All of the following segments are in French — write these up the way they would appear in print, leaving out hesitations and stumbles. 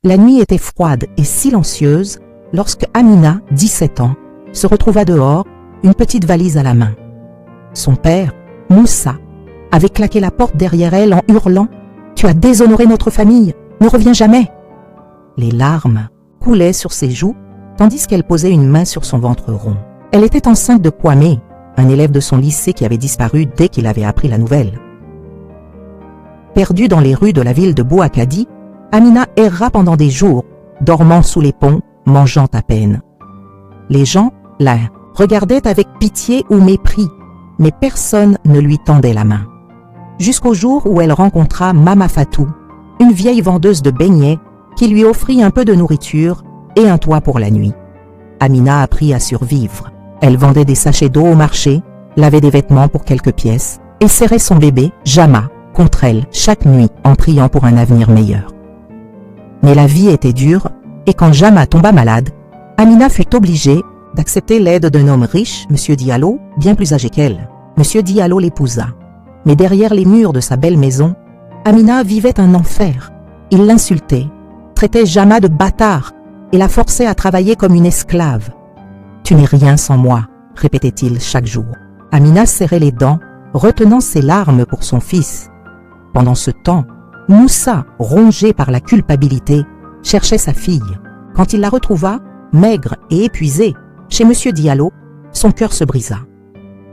La nuit était froide et silencieuse lorsque Amina, 17 ans, se retrouva dehors, une petite valise à la main. Son père, Moussa, avait claqué la porte derrière elle en hurlant « Tu as déshonoré notre famille, ne reviens jamais !» Les larmes coulaient sur ses joues tandis qu'elle posait une main sur son ventre rond. Elle était enceinte de Kwame, un élève de son lycée qui avait disparu dès qu'il avait appris la nouvelle. Perdue dans les rues de la ville de Bouakadi, Amina erra pendant des jours, dormant sous les ponts, mangeant à peine. Les gens, la regardaient avec pitié ou mépris, mais personne ne lui tendait la main. Jusqu'au jour où elle rencontra Mama Fatou, une vieille vendeuse de beignets qui lui offrit un peu de nourriture et un toit pour la nuit. Amina apprit à survivre. Elle vendait des sachets d'eau au marché, lavait des vêtements pour quelques pièces et serrait son bébé, Jama, contre elle chaque nuit en priant pour un avenir meilleur. Mais la vie était dure et quand Jama tomba malade, Amina fut obligée d'accepter l'aide d'un homme riche, M. Diallo, bien plus âgé qu'elle. M. Diallo l'épousa. Mais derrière les murs de sa belle maison, Amina vivait un enfer. Il l'insultait, traitait Jama de bâtard et la forçait à travailler comme une esclave. « Tu n'es rien sans moi », répétait-il chaque jour. Amina serrait les dents, retenant ses larmes pour son fils. Pendant ce temps, Moussa, rongé par la culpabilité, cherchait sa fille. Quand il la retrouva, maigre et épuisée, chez M. Diallo, son cœur se brisa.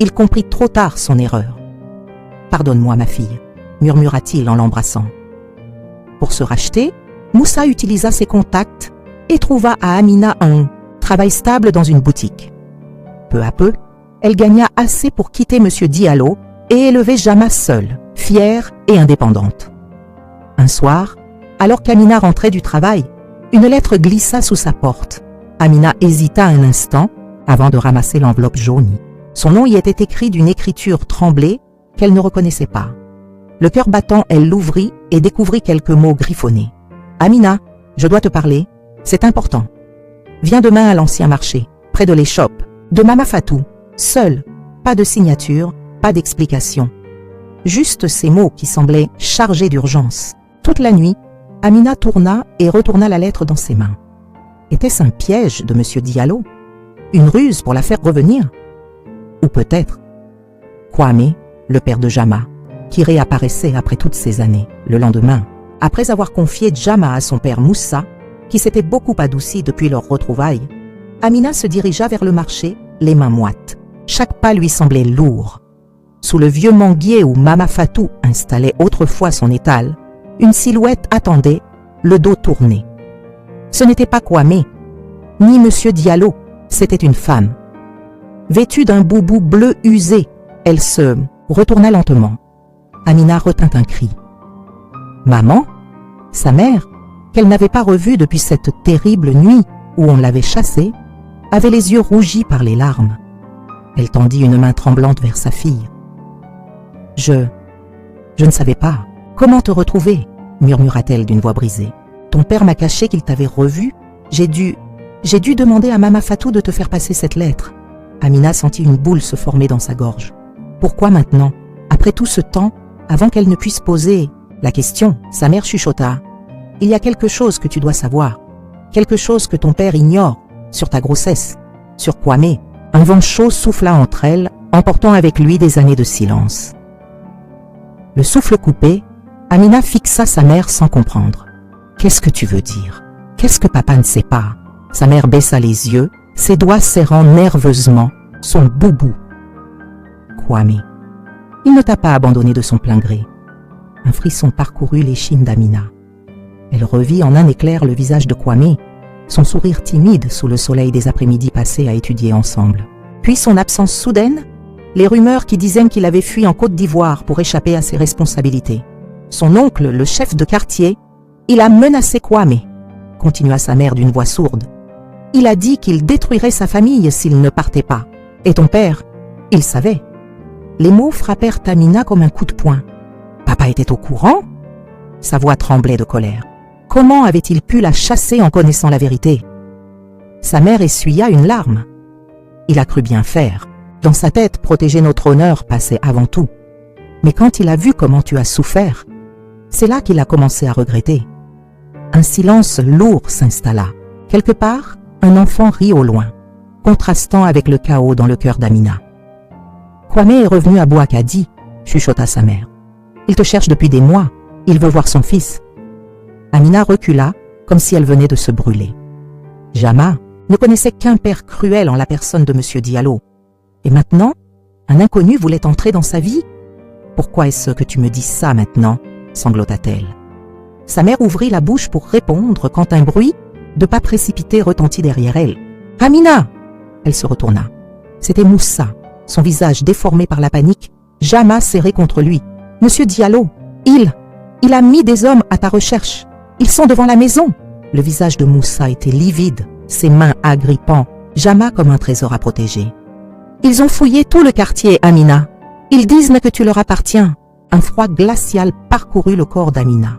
Il comprit trop tard son erreur. « Pardonne-moi, ma fille », murmura-t-il en l'embrassant. Pour se racheter, Moussa utilisa ses contacts et trouva à Amina un travail stable dans une boutique. Peu à peu, elle gagna assez pour quitter M. Diallo et élever Jama seule, fière et indépendante. Un soir, alors qu'Amina rentrait du travail, une lettre glissa sous sa porte. Amina hésita un instant avant de ramasser l'enveloppe jaunie. Son nom y était écrit d'une écriture tremblée qu'elle ne reconnaissait pas. Le cœur battant, elle l'ouvrit et découvrit quelques mots griffonnés. « Amina, je dois te parler, c'est important. Viens demain à l'ancien marché, près de l'échoppe, de Mama Fatou, seule, pas de signature, pas d'explication. Juste ces mots qui semblaient chargés d'urgence. » Toute la nuit, Amina tourna et retourna la lettre dans ses mains. Était-ce un piège de M. Diallo? Une ruse pour la faire revenir? Ou peut-être Kwame, le père de Jama, qui réapparaissait après toutes ces années. Le lendemain, après avoir confié Jama à son père Moussa, qui s'était beaucoup adouci depuis leur retrouvaille, Amina se dirigea vers le marché, les mains moites. Chaque pas lui semblait lourd. Sous le vieux manguier où Mama Fatou installait autrefois son étal, une silhouette attendait, le dos tourné. Ce n'était pas Kwame, ni M. Diallo, c'était une femme. Vêtue d'un boubou bleu usé, elle se retourna lentement. Amina retint un cri. Maman, sa mère, qu'elle n'avait pas revue depuis cette terrible nuit où on l'avait chassée, avait les yeux rougis par les larmes. Elle tendit une main tremblante vers sa fille. « Je ne savais pas. Comment te retrouver ?» murmura-t-elle d'une voix brisée. « Ton père m'a caché qu'il t'avait revu. J'ai dû demander à Mama Fatou de te faire passer cette lettre. » Amina sentit une boule se former dans sa gorge. Pourquoi maintenant, après tout ce temps, avant qu'elle ne puisse poser la question, sa mère chuchota. « Il y a quelque chose que tu dois savoir, quelque chose que ton père ignore sur ta grossesse, sur Kwame. » Un vent chaud souffla entre elles, emportant avec lui des années de silence. Le souffle coupé, Amina fixa sa mère sans comprendre. « Qu'est-ce que tu veux dire? Qu'est-ce que papa ne sait pas ?» Sa mère baissa les yeux, ses doigts serrant nerveusement son boubou. « Kwame, il ne t'a pas abandonné de son plein gré. » Un frisson parcourut l'échine d'Amina. Elle revit en un éclair le visage de Kwame, son sourire timide sous le soleil des après-midi passés à étudier ensemble. Puis son absence soudaine, les rumeurs qui disaient qu'il avait fui en Côte d'Ivoire pour échapper à ses responsabilités. Son oncle, le chef de quartier, il a menacé Kwame, continua sa mère d'une voix sourde. Il a dit qu'il détruirait sa famille s'il ne partait pas. Et ton père, il savait. Les mots frappèrent Amina comme un coup de poing. Papa était au courant? Sa voix tremblait de colère. Comment avait-il pu la chasser en connaissant la vérité? Sa mère essuya une larme. Il a cru bien faire. Dans sa tête, protéger notre honneur passait avant tout. Mais quand il a vu comment tu as souffert, c'est là qu'il a commencé à regretter. Un silence lourd s'installa. Quelque part, un enfant rit au loin, contrastant avec le chaos dans le cœur d'Amina. « Kwame est revenu à Bouakadi », chuchota sa mère. « Il te cherche depuis des mois. Il veut voir son fils. » Amina recula, comme si elle venait de se brûler. Jama ne connaissait qu'un père cruel en la personne de M. Diallo. Et maintenant, un inconnu voulait entrer dans sa vie? « Pourquoi est-ce que tu me dis ça maintenant ?» sanglota-t-elle. Sa mère ouvrit la bouche pour répondre quand un bruit, de pas précipité, retentit derrière elle. « Amina !» Elle se retourna. C'était Moussa, son visage déformé par la panique, Jama serré contre lui. « Monsieur Diallo, il a mis des hommes à ta recherche. Ils sont devant la maison. » Le visage de Moussa était livide, ses mains agrippant, Jama comme un trésor à protéger. « Ils ont fouillé tout le quartier, Amina. Ils disent que tu leur appartiens. » Un froid glacial parcourut le corps d'Amina.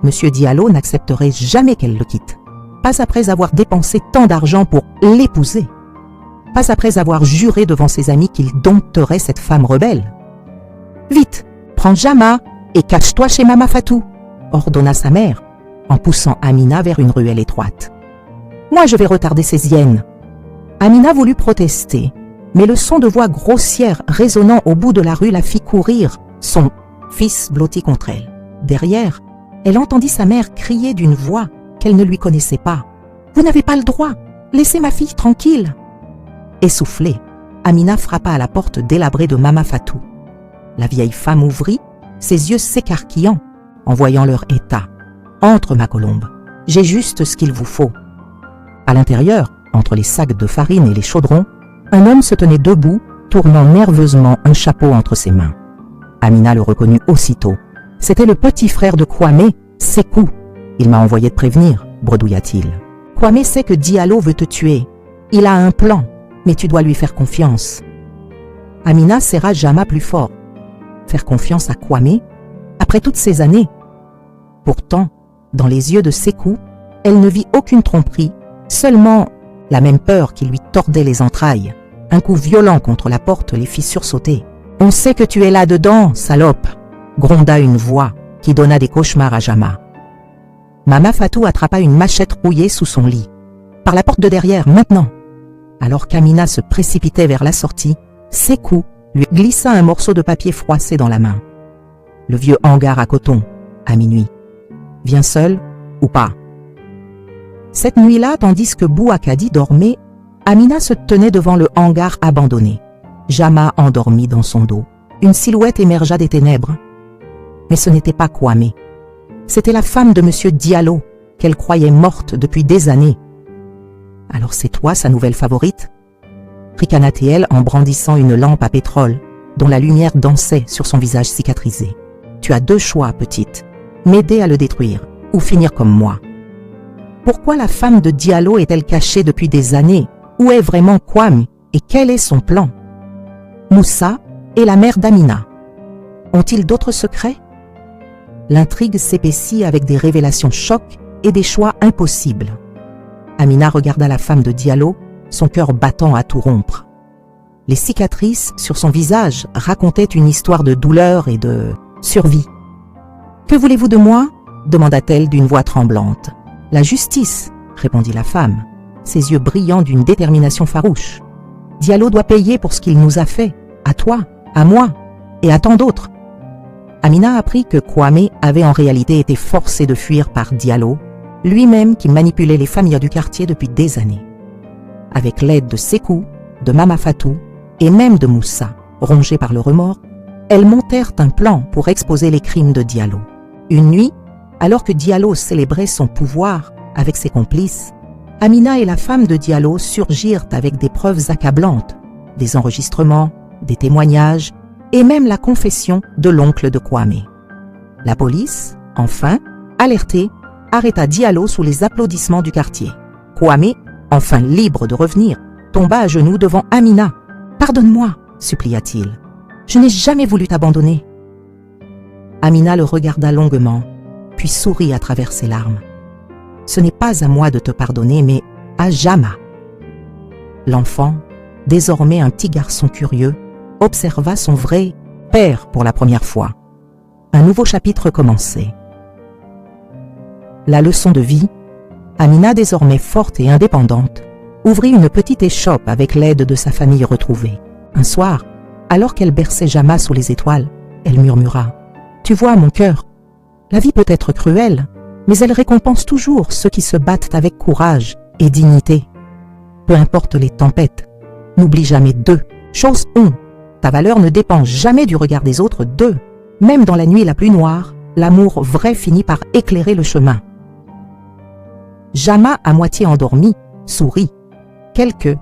Monsieur Diallo n'accepterait jamais qu'elle le quitte. Pas après avoir dépensé tant d'argent pour l'épouser. Pas après avoir juré devant ses amis qu'il dompterait cette femme rebelle. « Vite, prends Jama et cache-toi chez Mama Fatou », ordonna sa mère, en poussant Amina vers une ruelle étroite. « Moi je vais retarder ces hyènes. » Amina voulut protester, mais le son de voix grossière résonnant au bout de la rue la fit courir, son fils blotti contre elle. Derrière, elle entendit sa mère crier d'une voix qu'elle ne lui connaissait pas. « Vous n'avez pas le droit, laissez ma fille tranquille !» Essoufflée, Amina frappa à la porte délabrée de Mama Fatou. La vieille femme ouvrit, ses yeux s'écarquillant, en voyant leur état. « Entre, ma colombe, j'ai juste ce qu'il vous faut. » À l'intérieur, entre les sacs de farine et les chaudrons, un homme se tenait debout, tournant nerveusement un chapeau entre ses mains. Amina le reconnut aussitôt. C'était le petit frère de Kwame, Sekou. « Il m'a envoyé de prévenir, » bredouilla-t-il. « Kwame sait que Diallo veut te tuer. Il a un plan, mais tu dois lui faire confiance. » Amina serra Jama plus fort. Faire confiance à Kwame, après toutes ces années? Pourtant, dans les yeux de Sekou, elle ne vit aucune tromperie, seulement la même peur qui lui tordait les entrailles. Un coup violent contre la porte les fit sursauter. « On sait que tu es là-dedans, salope !» gronda une voix qui donna des cauchemars à Jama. Mama Fatou attrapa une machette rouillée sous son lit. « Par la porte de derrière, maintenant !» Alors qu'Amina se précipitait vers la sortie, Sekou lui glissa un morceau de papier froissé dans la main. « Le vieux hangar à coton, à minuit. Viens seul ou pas ?» Cette nuit-là, tandis que Bouakadi dormait, Amina se tenait devant le hangar abandonné. Jama endormie dans son dos. Une silhouette émergea des ténèbres. Mais ce n'était pas Kwame. C'était la femme de M. Diallo, qu'elle croyait morte depuis des années. « Alors c'est toi, sa nouvelle favorite ?» ricana-t-elle en brandissant une lampe à pétrole, dont la lumière dansait sur son visage cicatrisé. « Tu as deux choix, petite. M'aider à le détruire, ou finir comme moi. » Pourquoi la femme de Diallo est-elle cachée depuis des années? Où est vraiment Kwame et quel est son plan? Moussa et la mère d'Amina ont-ils d'autres secrets? L'intrigue s'épaissit avec des révélations chocs et des choix impossibles. Amina regarda la femme de Diallo, son cœur battant à tout rompre. Les cicatrices sur son visage racontaient une histoire de douleur et de survie. « Que voulez-vous de moi ?» demanda-t-elle d'une voix tremblante. « La justice !» répondit la femme, ses yeux brillants d'une détermination farouche. « Diallo doit payer pour ce qu'il nous a fait, à toi, à moi et à tant d'autres. » Amina apprit que Kwame avait en réalité été forcé de fuir par Diallo, lui-même qui manipulait les familles du quartier depuis des années. Avec l'aide de Sekou, de Mama Fatou et même de Moussa, rongés par le remords, elles montèrent un plan pour exposer les crimes de Diallo. Une nuit, alors que Diallo célébrait son pouvoir avec ses complices, Amina et la femme de Diallo surgirent avec des preuves accablantes, des enregistrements, des témoignages et même la confession de l'oncle de Kwame. La police, enfin, alertée, arrêta Diallo sous les applaudissements du quartier. Kwame, enfin libre de revenir, tomba à genoux devant Amina. « Pardonne-moi » supplia-t-il. « Je n'ai jamais voulu t'abandonner. » Amina le regarda longuement, puis sourit à travers ses larmes. « Ce n'est pas à moi de te pardonner, mais à Jama. » L'enfant, désormais un petit garçon curieux, observa son vrai père pour la première fois. Un nouveau chapitre commençait. La leçon de vie. Amina, désormais forte et indépendante, ouvrit une petite échoppe avec l'aide de sa famille retrouvée. Un soir, alors qu'elle berçait Jama sous les étoiles, elle murmura « Tu vois, mon cœur, la vie peut être cruelle, mais elle récompense toujours ceux qui se battent avec courage et dignité. Peu importe les tempêtes, n'oublie jamais deux choses. 1. Ta valeur ne dépend jamais du regard des autres. 2. Même dans la nuit la plus noire, l'amour vrai finit par éclairer le chemin. » Jama, à moitié endormie, sourit. Quelques